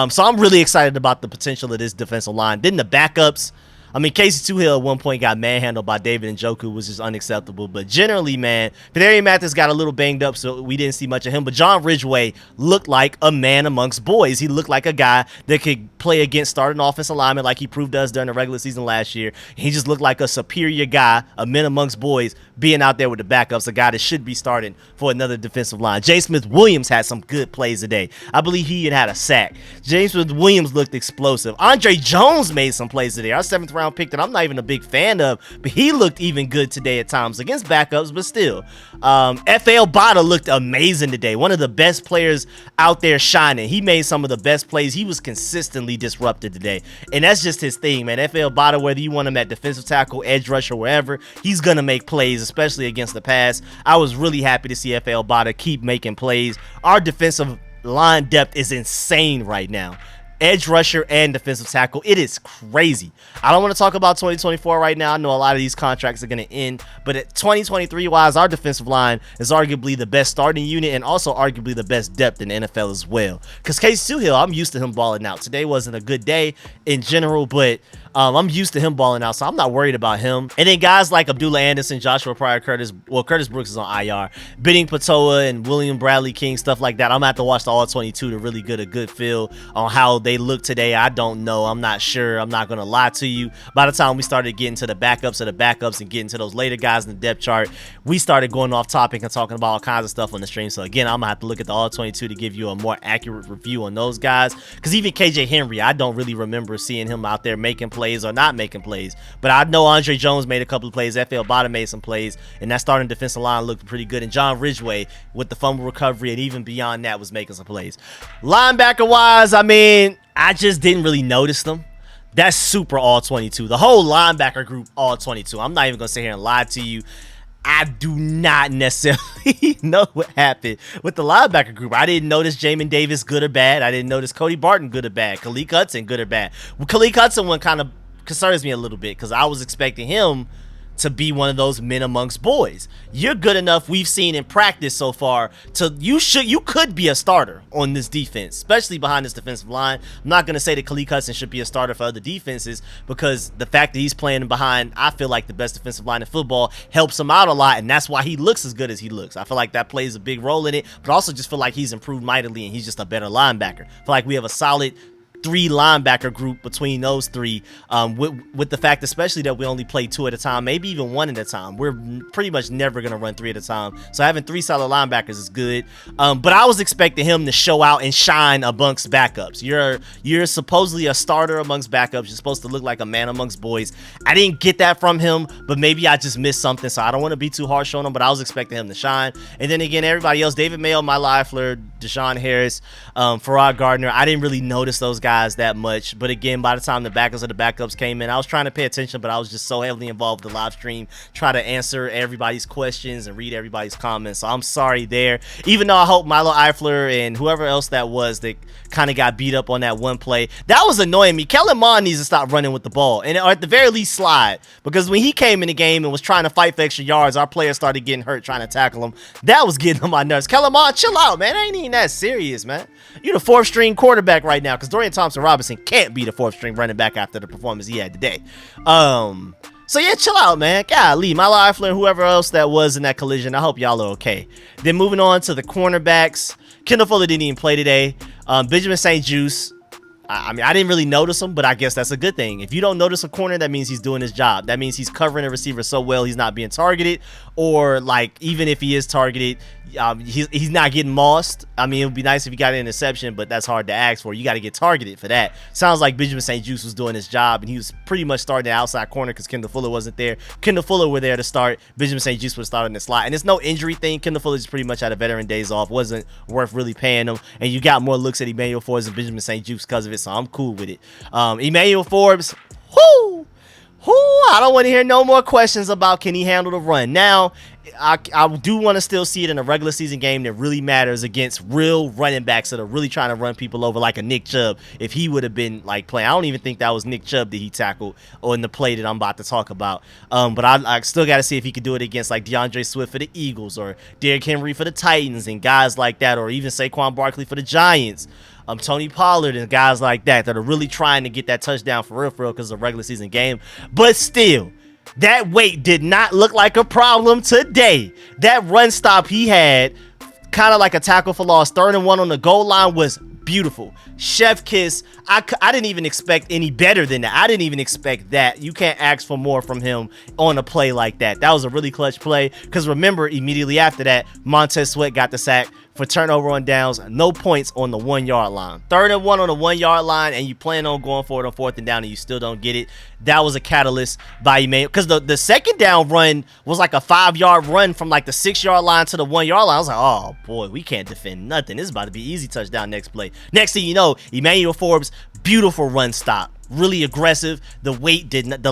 So I'm really excited about the potential of this defensive line. Then the backups. I mean, Casey Toohill at one point got manhandled by David Njoku, which is unacceptable. But generally, man, Pedarian Mathis got a little banged up, so we didn't see much of him. But John Ridgeway looked like a man amongst boys. He looked like a guy that could play against starting offensive linemen like he proved us during the regular season last year. He just looked like a superior guy, a man amongst boys, being out there with the backups, a guy that should be starting for another defensive line. J. Smith-Williams had some good plays today. I believe he had a sack. James Smith-Williams looked explosive. Andre Jones made some plays today. Our 7th round pick that I'm not even a big fan of, but he looked even good today at times against backups, but still. F.L. Bada looked amazing today. One of the best players out there shining. He made some of the best plays. He was consistently disrupted today, and that's just his thing, man. F.L. Bada, whether you want him at defensive tackle, edge rusher, wherever, he's going to make plays, especially against the pass. I was really happy to see F.L. Bada keep making plays. Our defensive line depth is insane right now. Edge rusher and defensive tackle. It is crazy. I don't want to talk about 2024 right now. I know a lot of these contracts are going to end, but at 2023 wise, our defensive line is arguably the best starting unit and also arguably the best depth in the NFL as well. Because Casey Toohill, I'm used to him balling out. Today wasn't a good day in general, but I'm used to him balling out, so I'm not worried about him. And then guys like Abdullah Anderson, Joshua Pryor, Curtis Brooks is on IR. Benning Patoa and William Bradley King, stuff like that. I'm going to have to watch the All-22 to really get a good feel on how they look today. I don't know. I'm not sure. I'm not going to lie to you. By the time we started getting to the backups of the backups and getting to those later guys in the depth chart, we started going off topic and talking about all kinds of stuff on the stream. So again, I'm going to have to look at the All-22 to give you a more accurate review on those guys. Because even KJ Henry, I don't really remember seeing him out there making plays or not making plays, but I know Andre Jones made a couple of plays. F.L. Bada made some plays, and that starting defensive line looked pretty good. And John Ridgeway, with the fumble recovery and even beyond that, was making some plays. Linebacker wise, I mean, I just didn't really notice them. That's super all 22. The whole linebacker group all 22. I'm not even gonna sit here and lie to you. I do not necessarily know what happened with the linebacker group. I didn't notice Jamin Davis good or bad. I didn't notice Cody Barton good or bad. Khaleke Hudson good or bad. Well, Khaleke Hudson one kind of concerns me a little bit because I was expecting him to be one of those men amongst boys. You're good enough, we've seen in practice so far, to you could be a starter on this defense, especially behind this defensive line. I'm not going to say that Khaleke Hudson should be a starter for other defenses because the fact that he's playing behind, I feel like, the best defensive line in football helps him out a lot, and that's why he looks as good as he looks. I feel like that plays a big role in it, but also just feel like he's improved mightily and he's just a better linebacker. I feel like we have a solid 3 linebacker group between those 3, with the fact especially that we only play 2 at a time, maybe even 1 at a time. We're pretty much never going to run 3 at a time, so having 3 solid linebackers is good. But I was expecting him to show out and shine amongst backups. You're supposedly a starter amongst backups. You're supposed to look like a man amongst boys. I didn't get that from him, but maybe I just missed something, so I don't want to be too harsh on him, but I was expecting him to shine. And then again, everybody else, David Mayo, Mike Eifler, Deshaun Harris, Farrod Gardner, I didn't really notice those guys that much, but again, by the time the backups of the backups came in, I was trying to pay attention, but I was just so heavily involved in the live stream, try to answer everybody's questions and read everybody's comments, so I'm sorry there. Even though I hope Milo Eifler and whoever else that was that kind of got beat up on that one play, that was annoying me. Kellen Mond needs to stop running with the ball, and or at the very least slide, because when he came in the game and was trying to fight for extra yards, our players started getting hurt trying to tackle him. That was getting on my nerves. Kellen Mond, chill out, man. It ain't even that serious, man. You're the 4th string quarterback right now, because Dorian Thompson-Robinson can't be the 4th string running back after the performance he had today. So yeah, chill out, man. Golly, Milo Eifler and whoever else that was in that collision, I hope y'all are okay. Then moving on to the cornerbacks. Kendall Fuller didn't even play today. Benjamin St-Juste, I mean, I didn't really notice him, but I guess that's a good thing. If you don't notice a corner, that means he's doing his job. That means he's covering a receiver so well he's not being targeted, or like even if he is targeted, he's not getting mossed. I mean, it would be nice if he got an interception, but that's hard to ask for. You got to get targeted for that. Sounds like Benjamin St-Juste was doing his job, and he was pretty much starting the outside corner because Kendall Fuller wasn't there. Kendall Fuller were there to start. Benjamin St-Juste would start in the slot, and it's no injury thing. Kendall Fuller just pretty much had a veteran days off. Wasn't worth really paying him, and you got more looks at Emmanuel Forbes than Benjamin St-Juste because of it, so I'm cool with it. Emmanuel Forbes, I don't want to hear no more questions about can he handle the run. Now, I do want to still see it in a regular season game that really matters against real running backs that are really trying to run people over, like a Nick Chubb. If he would have been like playing, I don't even think that was Nick Chubb that he tackled on the play that I'm about to talk about. But I still got to see if he could do it against like DeAndre Swift for the Eagles or Derrick Henry for the Titans and guys like that, or even Saquon Barkley for the Giants. Tony Pollard and guys like that are really trying to get that touchdown for real because it's a regular season game. But still, that weight did not look like a problem today. That run stop he had, kind of like a tackle for loss, 3rd and 1 on the goal line, was beautiful. Chef kiss. I didn't even expect any better than that. I didn't even expect that. You can't ask for more from him on a play like that. That was a really clutch play, because remember, immediately after that, Montez Sweat got the sack for turnover on downs, no points on the 1 yard line. 3rd and 1 on the 1 yard line, and you plan on going for it on 4th and down, and you still don't get it. That was a catalyst by Emmanuel, because the 2nd down run was like a 5 yard run from like the 6 yard line to the 1 yard line. I was like, oh boy, we can't defend nothing. This is about to be easy touchdown next play. Next thing you know, Emmanuel Forbes, beautiful run stop. Really aggressive. The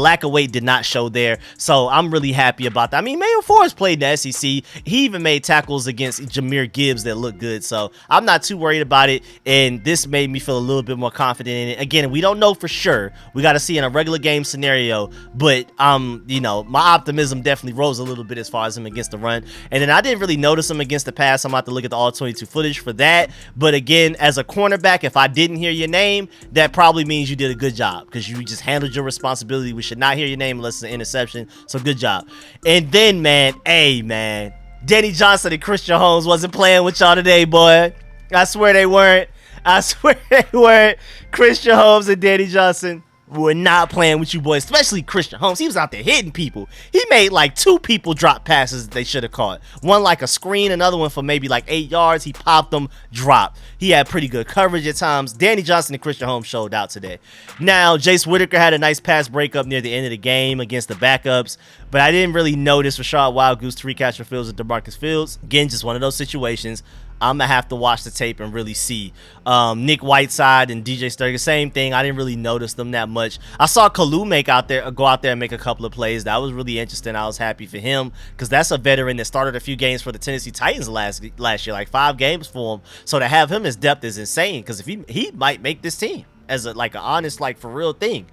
lack of weight did not show there. So I'm really happy about that. I mean, Emmanuel Forbes played in the SEC. He even made tackles against Jahmyr Gibbs that look good. So I'm not too worried about it. And this made me feel a little bit more confident in it. Again, we don't know for sure. We got to see in a regular game scenario. But, you know, my optimism definitely rose a little bit as far as him against the run. And then I didn't really notice him against the pass. I'm about to look at the all-22 footage for that. But again, as a cornerback, if I didn't hear your name, that probably means you did a good job, because you just handled your responsibility. We should not hear your name unless it's an interception. So good job. And then, man, Danny Johnson and Christian Holmes wasn't playing with y'all today, boy. I swear they weren't. Christian Holmes and Danny Johnson were not playing with you boys, especially Christian Holmes. He was out there hitting people. He made like 2 people drop passes that they should have caught. One like a screen, another one for maybe like 8 yards. He popped them, dropped. He had pretty good coverage at times. Danny Johnson and Christian Holmes showed out today. Now, Jace Whitaker had a nice pass breakup near the end of the game against the backups, but I didn't really notice Rashad Wildgoose, Tariq Catcher Fields, and DeMarcus Fields. Again, just one of those situations. I'm going to have to watch the tape and really see. Nick Whiteside and DJ Sturgis, same thing. I didn't really notice them that much. I saw Kalu go out there and make a couple of plays. That was really interesting. I was happy for him, because that's a veteran that started a few games for the Tennessee Titans last year, like 5 games for him. So to have him as depth is insane, because if he might make this team as an honest, for real thing.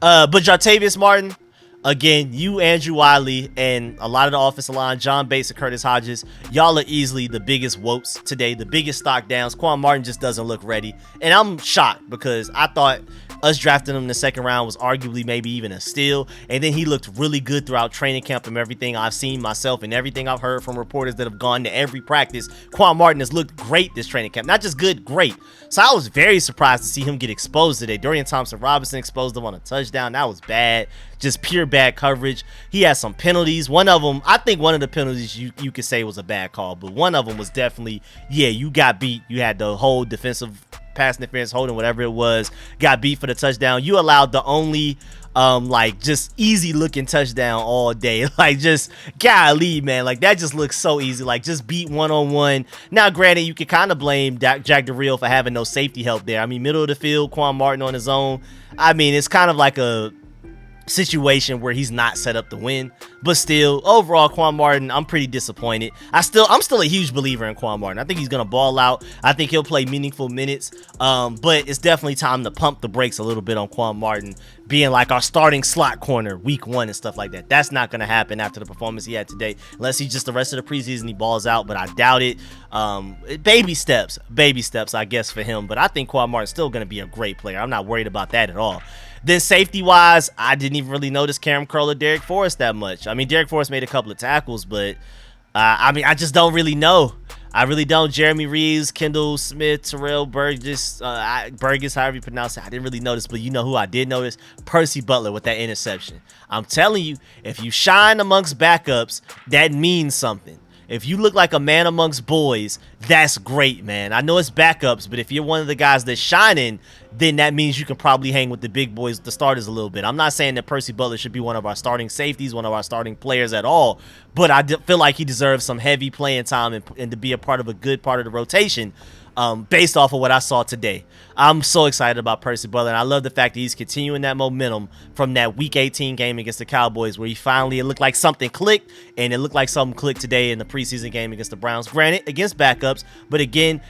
But Jartavius Martin, again, you, Andrew Wiley, and a lot of the offensive line, John Bates and Curtis Hodges, y'all are easily the biggest whoops today, the biggest stock downs. Quan Martin just doesn't look ready. And I'm shocked, because I thought us drafting him in the 2nd round was arguably maybe even a steal. And then he looked really good throughout training camp, from everything I've seen myself and everything I've heard from reporters that have gone to every practice. Quan Martin has looked great this training camp. Not just good, great. So I was very surprised to see him get exposed today. Dorian Thompson-Robinson exposed him on a touchdown. That was bad. Just pure bad coverage. He had some penalties. One of them, I think one of the penalties you could say was a bad call, but one of them was definitely, yeah, you got beat. You had the whole defensive pass interference holding, whatever it was, got beat for the touchdown. You allowed the only just easy looking touchdown all day. Just golly, man, that just looks so easy. Just beat 1-on-1. Now granted, you can kind of blame Jack Del Rio for having no safety help there. I mean, middle of the field, Quan Martin on his own. I mean, it's kind of like a situation where he's not set up to win, but still, overall, Quan Martin, I'm pretty disappointed. I'm still a huge believer in Quan Martin. I think he's gonna ball out. I think he'll play meaningful minutes, but it's definitely time to pump the brakes a little bit on Quan Martin being our starting slot corner week 1 and stuff like that. That's not gonna happen after the performance he had today, unless he's just the rest of the preseason he balls out, but I doubt it. Baby steps, I guess, for him, but I think Quan Martin's still gonna be a great player. I'm not worried about that at all. Then safety-wise, I didn't even really notice Cam Curl or Derek Forrest that much. I mean, Derek Forrest made a couple of tackles, but, I just don't really know. I really don't. Jeremy Reeves, Kendall Smith, Terrell Burgess, however you pronounce it, I didn't really notice, but you know who I did notice? Percy Butler with that interception. I'm telling you, if you shine amongst backups, that means something. If you look like a man amongst boys, that's great, man. I know it's backups, but if you're one of the guys that's shining, then that means you can probably hang with the big boys, the starters a little bit. I'm not saying that Percy Butler should be one of our starting safeties, one of our starting players at all, but I feel like he deserves some heavy playing time and to be a part of a good part of the rotation. Based off of what I saw today. I'm so excited about Percy Butler, and I love the fact that he's continuing that momentum from that Week 18 game against the Cowboys, where it looked like something clicked, and it looked like something clicked today in the preseason game against the Browns. Granted, against backups, but again,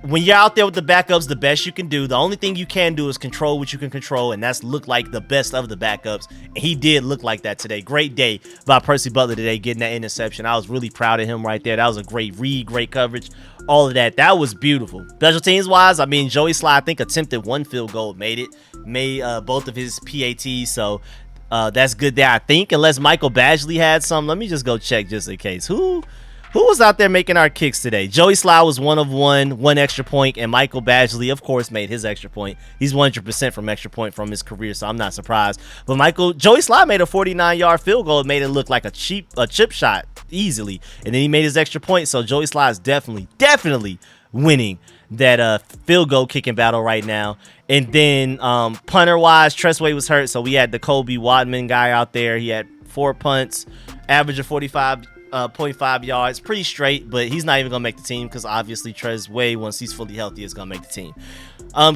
when you're out there with the backups, the best you can do, the only thing you can do is control what you can control, and that's look like the best of the backups. And he did look like that today. Great day by Percy Butler today, getting that interception. I was really proud of him right there. That was a great read, great coverage, all of that. That was beautiful. Special teams wise, I mean, Joey Sly, I think, attempted 1 field goal, made both of his PATs, so that's good there, I think, unless Michael Badgley had some. Let me just go check just in case. Who was out there making our kicks today? Joey Sly was 1 of 1 extra point, and Michael Badgley, of course, made his extra point. He's 100% from extra point from his career, so I'm not surprised. But Joey Sly made a 49-yard field goal. It made it look like a chip shot easily, and then he made his extra point. So Joey Sly is definitely winning that field goal kicking battle right now. And then punter wise, Tressway was hurt, so we had the Kobe Wadman guy out there. He had 4 punts, average of 45.5 yards, pretty straight, but he's not even gonna make the team because obviously Tressway, once he's fully healthy, is gonna make the team.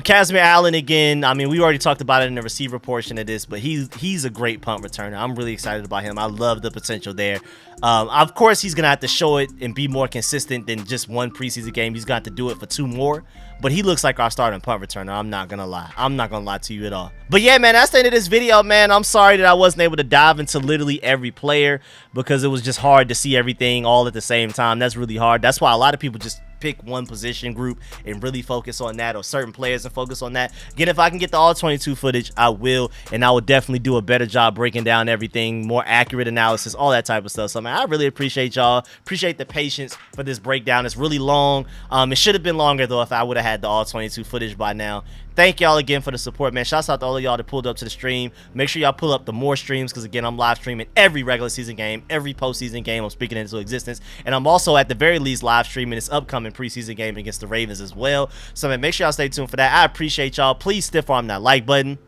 Casimir Allen again. I mean, we already talked about it in the receiver portion of this, but he's a great punt returner. I'm really excited about him. I love the potential there. Of course, he's gonna have to show it and be more consistent than just 1 preseason game. He's got to do it for 2 more. But he looks like our starting punt returner. I'm not gonna lie. I'm not gonna lie to you at all. But yeah, man, that's the end of this video, man. I'm sorry that I wasn't able to dive into literally every player because it was just hard to see everything all at the same time. That's really hard. That's why a lot of people just pick one position group and really focus on that, or certain players and focus on that. Again, if I can get the all 22 footage, I will, and I will definitely do a better job breaking down everything, more accurate analysis, all that type of stuff. So, man, I really appreciate y'all. Appreciate the patience for this breakdown. It's really long. It should have been longer, though, if I would have had the all 22 footage by now. Thank y'all again for the support, man. Shouts out to all of y'all that pulled up to the stream. Make sure y'all pull up the more streams because, again, I'm live streaming every regular season game, every postseason game. I'm speaking into existence. And I'm also, at the very least, live streaming this upcoming preseason game against the Ravens as well. So, man, make sure y'all stay tuned for that. I appreciate y'all. Please stiff arm that like button.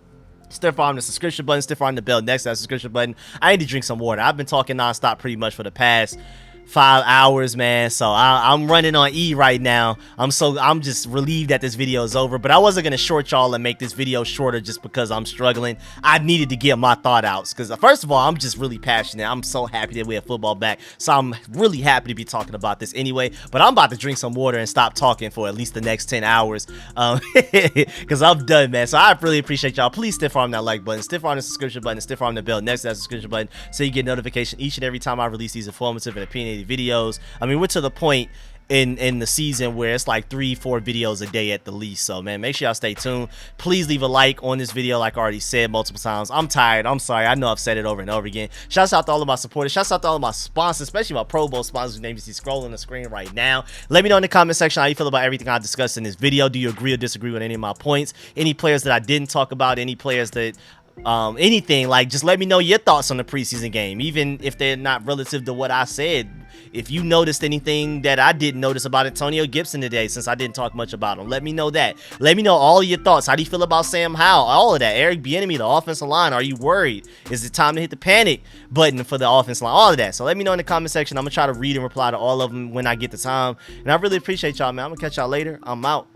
Stiff arm the subscription button. Stiff arm the bell next to that subscription button. I need to drink some water. I've been talking nonstop pretty much for the past 5 hours, man. So I'm running on E right now. I'm just relieved that this video is over, but I wasn't gonna short y'all and make this video shorter just because I'm struggling. I needed to get my thought outs because, first of all, I'm just really passionate. I'm so happy that we have football back, so I'm really happy to be talking about this anyway. But I'm about to drink some water and stop talking for at least the next 10 hours because I'm done, man. So I really appreciate y'all. Please stiff arm that like button, stiff arm the subscription button, stiff arm the bell next to that subscription button so you get notification each and every time I release these informative and opinionated videos. I mean, we're to the point in the season where it's like 3-4 videos a day at the least. So, man, make sure y'all stay tuned. Please leave a like on this video, like I already said multiple times. I'm tired. I'm sorry. I know I've said it over and over again. Shouts out to all of my supporters. Shouts out to all of my sponsors, especially my Pro Bowl sponsors whose names you see scrolling on the screen right now. Let me know in the comment section how you feel about everything I discussed in this video. Do you agree or disagree with any of my points? Any players that I didn't talk about? Any players that anything, like, just let me know your thoughts on the preseason game, even if they're not relative to what I said. If you noticed anything that I didn't notice about Antonio Gibson today, since I didn't talk much about him, let me know that. Let me know all your thoughts. How do you feel about Sam Howell? All of that. Eric Bieniemy, the offensive line. Are you worried? Is it time to hit the panic button for the offensive line? All of that. So let me know in the comment section. I'm gonna try to read and reply to all of them when I get the time. And I really appreciate y'all, man. I'm gonna catch y'all later. I'm out.